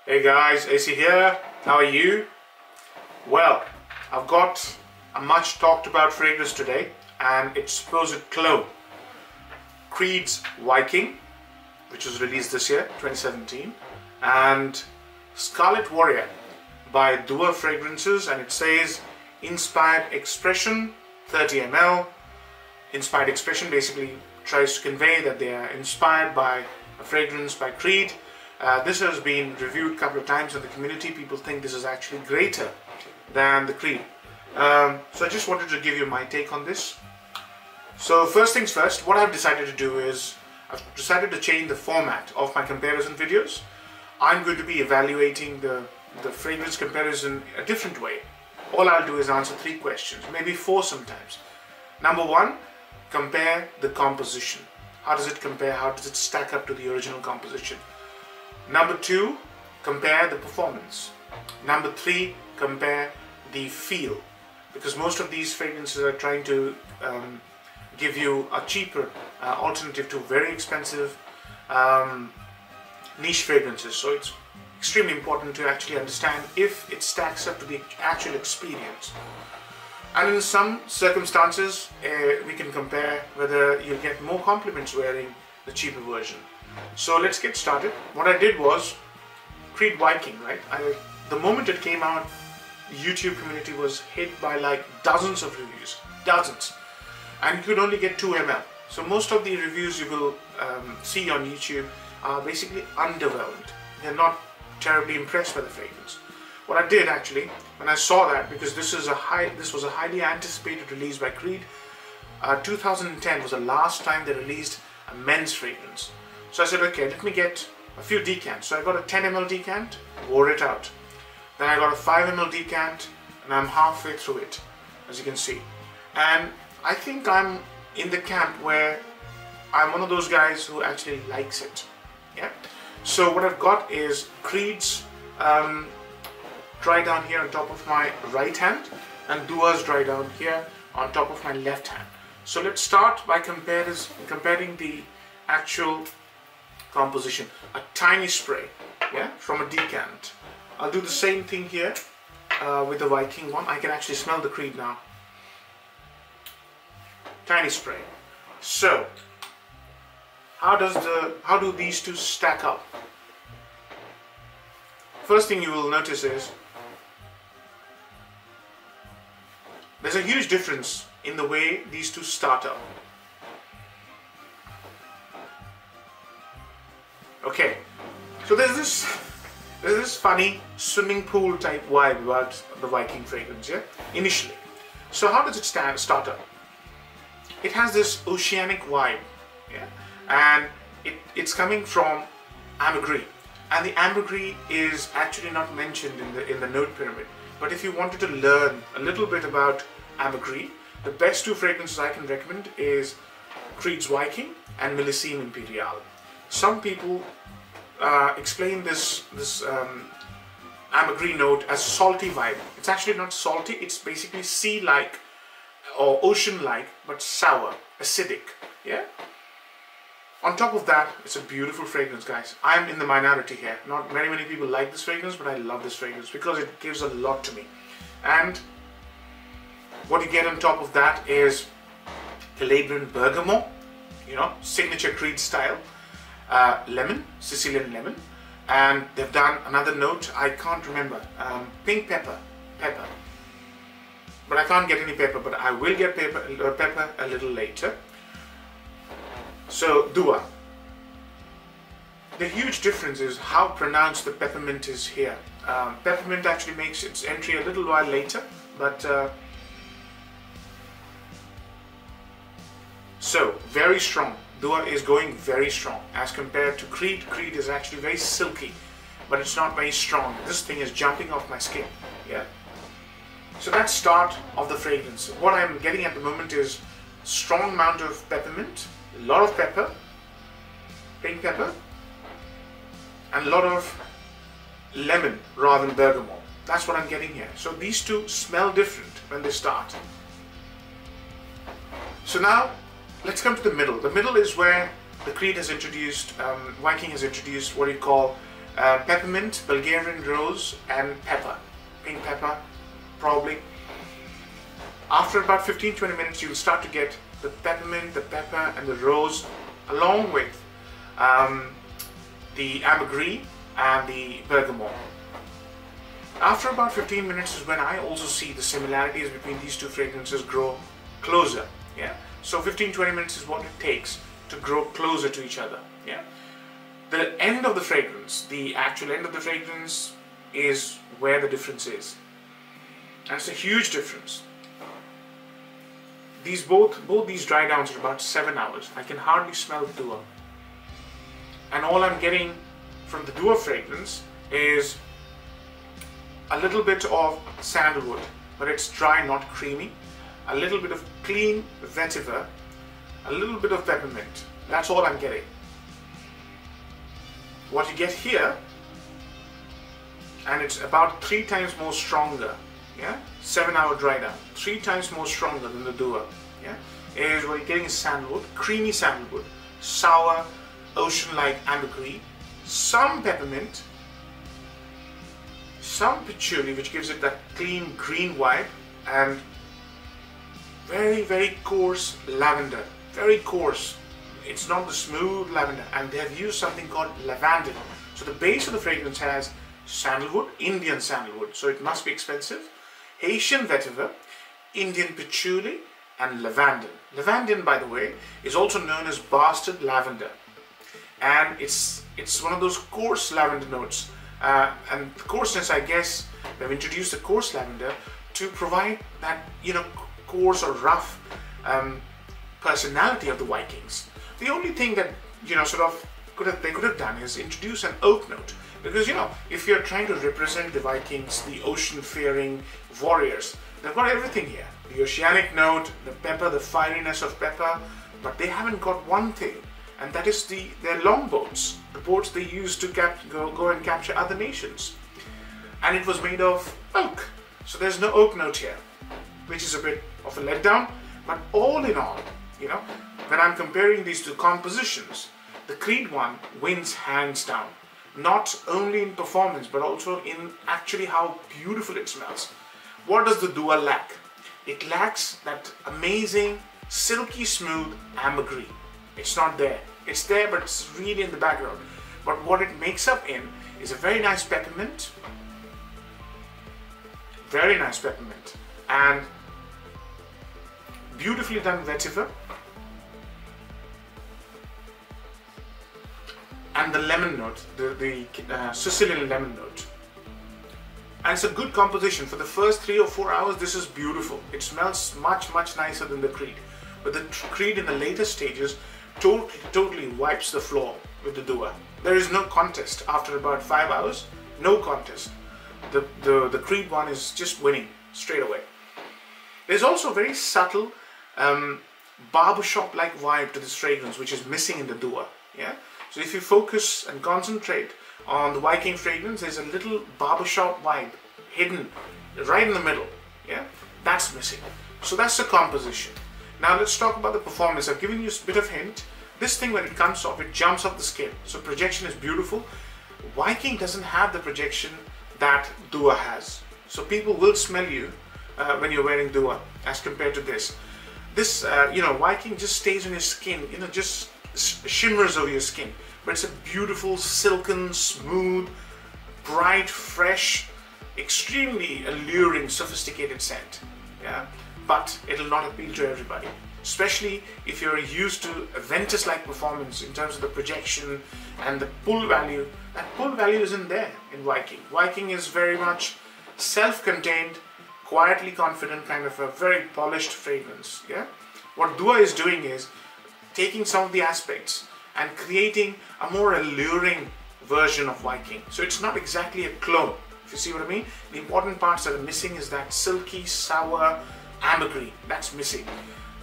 Hey guys, AC here. How are you? Well, I've got a much talked about fragrance today, and it's supposed cologne. Creed's Viking, which was released this year, 2017, and Scarlet Warrior by Dua Fragrances, and it says Inspired Expression, 30 ml. Inspired Expression basically tries to convey that they are inspired by a fragrance by Creed. This has been reviewed a couple of times in the community. People think this is actually greater than the Creed. So I just wanted to give you my take on this. So first things first, what I've decided to do is I've decided to change the format of my comparison videos. I'm going to be evaluating the fragrance comparison a different way. All I'll do is answer 3 questions, maybe 4 sometimes. Number 1, compare the composition. How does it compare? How does it stack up to the original composition? Number 2, compare the performance. Number 3, compare the feel. Because most of these fragrances are trying to give you a cheaper alternative to very expensive niche fragrances. So it's extremely important to actually understand if it stacks up to the actual experience. And in some circumstances, we can compare whether you'll get more compliments wearing the cheaper version. So let's get started. What I did was Creed Viking, right? The moment it came out, the YouTube community was hit by like dozens of reviews, dozens, and you could only get 2 ml. So most of the reviews you will see on YouTube are basically underwhelmed. They're not terribly impressed by the fragrance. What I did actually, when I saw that, because this was a highly anticipated release by Creed, 2010 was the last time they released a men's fragrance. So I said, okay, let me get a few decants. So I got a 10 ml decant, wore it out. Then I got a 5 ml decant, and I'm halfway through it, as you can see. And I think I'm in the camp where I'm one of those guys who actually likes it. Yeah. So what I've got is Creed's dry down here on top of my right hand, and Dua's dry down here on top of my left hand. So let's start by comparing the actual composition. A tiny spray, yeah, from a decant. I'll do the same thing here with the Viking one. I can actually smell the Creed now. Tiny spray. So how do these two stack up? First thing you will notice is there's a huge difference in the way these two start up. Okay, so there's this funny swimming pool type vibe about the Viking fragrance, yeah, initially. So how does it start up? It has this oceanic vibe, yeah, and it's coming from ambergris, and the ambergris is actually not mentioned in the note pyramid. But if you wanted to learn a little bit about ambergris, the best 2 fragrances I can recommend is Creed's Viking and Millésime Impériale. Some people explain this ambergris note as salty vibe. It's actually not salty, it's basically sea-like or ocean-like, but sour, acidic, yeah? On top of that, it's a beautiful fragrance, guys. I'm in the minority here. Not very many people like this fragrance, but I love this fragrance because it gives a lot to me. And what you get on top of that is Calabrian bergamot, you know, signature Creed style, lemon, Sicilian lemon, and they've done another note, I can't remember, pink pepper, but I can't get any pepper, but I will get pepper a little later. So Dua, the huge difference is how pronounced the peppermint is here. Peppermint actually makes its entry a little while later, but so very strong. Dua is going very strong as compared to Creed. Creed is actually very silky, but it's not very strong. This thing is jumping off my skin, yeah. So that's start of the fragrance. What I'm getting at the moment is strong amount of peppermint, a lot of pepper, pink pepper, and a lot of lemon rather than bergamot. That's what I'm getting here. So these two smell different when they start. So now let's come to the middle. The middle is where the Creed has introduced, Viking has introduced what you call peppermint, Bulgarian rose, and pepper, pink pepper, probably. After about 15-20 minutes, you'll start to get the peppermint, the pepper, and the rose, along with the ambergris and the bergamot. After about 15 minutes is when I also see the similarities between these two fragrances grow closer. Yeah. So 15-20 minutes is what it takes to grow closer to each other. Yeah. The end of the fragrance, the actual end of the fragrance, is where the difference is. And it's a huge difference. Both these dry downs are about 7 hours. I can hardly smell the Dua. And all I'm getting from the Dua fragrance is a little bit of sandalwood, but it's dry, not creamy. A little bit of clean vetiver, a little bit of peppermint. That's all I'm getting. What you get here, and it's about 3 times more stronger, yeah, 7 hour dry down, 3 times more stronger than the Dua, yeah, is what you're getting is sandalwood, creamy sandalwood, sour, ocean-like ambergris, some peppermint, some patchouli, which gives it that clean green vibe, and very, very coarse lavender, very coarse. It's not the smooth lavender, and they have used something called lavandin. So the base of the fragrance has sandalwood, Indian sandalwood, so it must be expensive, Haitian vetiver, Indian patchouli, and lavandin. Lavandin, by the way, is also known as bastard lavender, and it's one of those coarse lavender notes. And the coarseness, I guess, they've introduced the coarse lavender to provide that, you know, coarse or rough personality of the Vikings. The only thing that, you know, sort of they could have done is introduce an oak note, because, you know, if you're trying to represent the Vikings, the ocean-faring warriors, they've got everything here: the oceanic note, the pepper, the fieriness of pepper, but they haven't got one thing, and that is their longboats, the boats they use to go and capture other nations. And it was made of oak, so there's no oak note here, which is a bit of a letdown. But all in all, you know, when I'm comparing these two compositions, the Creed one wins hands down, not only in performance but also in actually how beautiful it smells. What does the Dua lack? It lacks that amazing, silky smooth ambergris. It's not there. It's there, but it's really in the background. But what it makes up in is a very nice peppermint, and beautifully done vetiver, and the lemon note, the Sicilian lemon note. And it's a good composition. For the first 3 or 4 hours, this is beautiful. It smells much, much nicer than the Creed. But the Creed in the later stages totally wipes the floor with the Dua. There is no contest. After about 5 hours, no contest. The Creed one is just winning straight away. There's also a very subtle barbershop-like vibe to this fragrance, which is missing in the Dua. Yeah. So if you focus and concentrate on the Viking fragrance, there's a little barbershop vibe hidden right in the middle. Yeah. That's missing. So that's the composition. Now let's talk about the performance. I've given you a bit of hint. This thing, when it comes off, it jumps off the skin. So projection is beautiful. Viking doesn't have the projection that Dua has. So people will smell you when you're wearing Dua as compared to this. This, you know, Viking just stays on your skin, you know, just shimmers over your skin. But it's a beautiful, silken, smooth, bright, fresh, extremely alluring, sophisticated scent. Yeah. But it'll not appeal to everybody, especially if you're used to a Ventus-like performance in terms of the projection and the pull value. That pull value isn't there in Viking. Viking is very much self-contained, quietly confident, kind of a very polished fragrance. Yeah. What Dua is doing is taking some of the aspects and creating a more alluring version of Viking. So it's not exactly a clone, if you see what I mean. The important parts that are missing is that silky, sour ambergris, that's missing.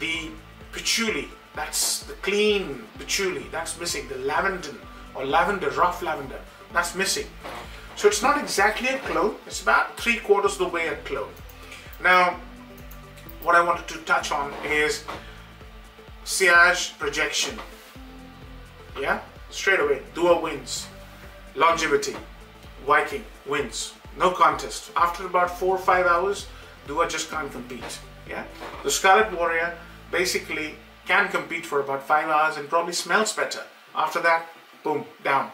The patchouli, that's the clean patchouli, that's missing. The lavender or lavender, rough lavender, that's missing. So it's not exactly a clone, it's about 3/4 of the way a clone. Now, what I wanted to touch on is sillage projection. Yeah, straight away, Dua wins. Longevity, Viking wins, no contest. After about 4 or 5 hours, Dua just can't compete. Yeah, the Scarlet Warrior basically can compete for about 5 hours and probably smells better. After that, boom, down.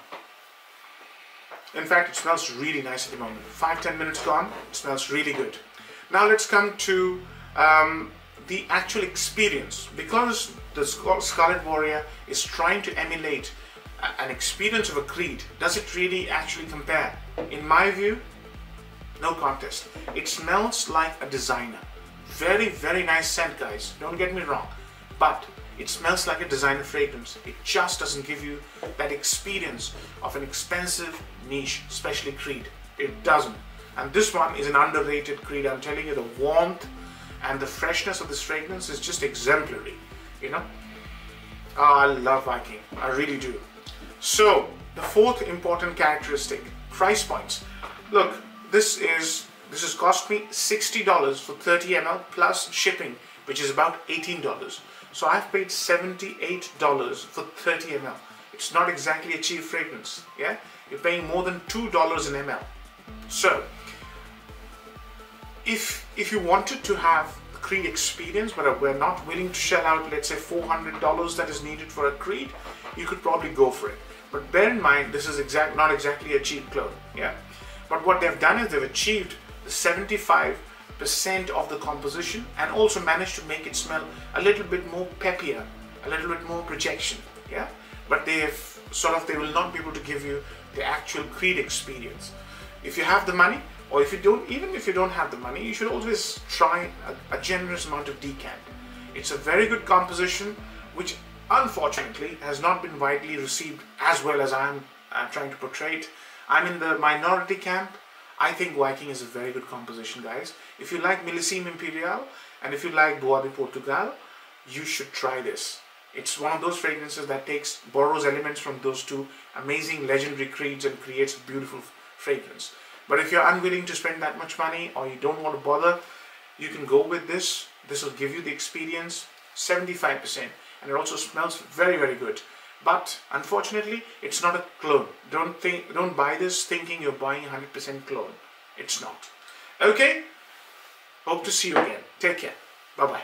In fact, it smells really nice at the moment. 5-10 minutes gone, it smells really good. Now let's come to the actual experience. Because the Scarlet Warrior is trying to emulate an experience of a Creed, does it really actually compare? In my view, no contest. It smells like a designer. Very, very nice scent, guys. Don't get me wrong. But it smells like a designer fragrance. It just doesn't give you that experience of an expensive niche, especially Creed. It doesn't. And this one is an underrated Creed. I'm telling you, the warmth and the freshness of this fragrance is just exemplary. You know? I love Viking. I really do. So, the fourth important characteristic, price points. Look, this has cost me $60 for 30 ml plus shipping, which is about $18. So I've paid $78 for 30 ml. It's not exactly a cheap fragrance. Yeah, you're paying more than $2 an ml. So if you wanted to have the Creed experience, but we're not willing to shell out, let's say $400 that is needed for a Creed, you could probably go for it. But bear in mind, this is not exactly a cheap clone. Yeah, but what they've done is they've achieved the 75% of the composition and also managed to make it smell a little bit more peppier, a little bit more projection. Yeah, but they will not be able to give you the actual Creed experience. If you have the money, or even if you don't have the money, you should always try a generous amount of decant. It's a very good composition, which unfortunately has not been widely received as well as I'm trying to portray it. I'm in the minority camp. I think Viking is a very good composition, guys. If you like Millésime Imperial and if you like Bois de Portugal, you should try this. It's one of those fragrances that borrows elements from those two amazing legendary Creeds and creates a beautiful fragrance. But if you're unwilling to spend that much money or you don't want to bother, you can go with this. This will give you the experience, 75%. And it also smells very, very good. But unfortunately, it's not a clone. Don't buy this thinking you're buying 100% clone. It's not. Okay? Hope to see you again. Take care. Bye-bye.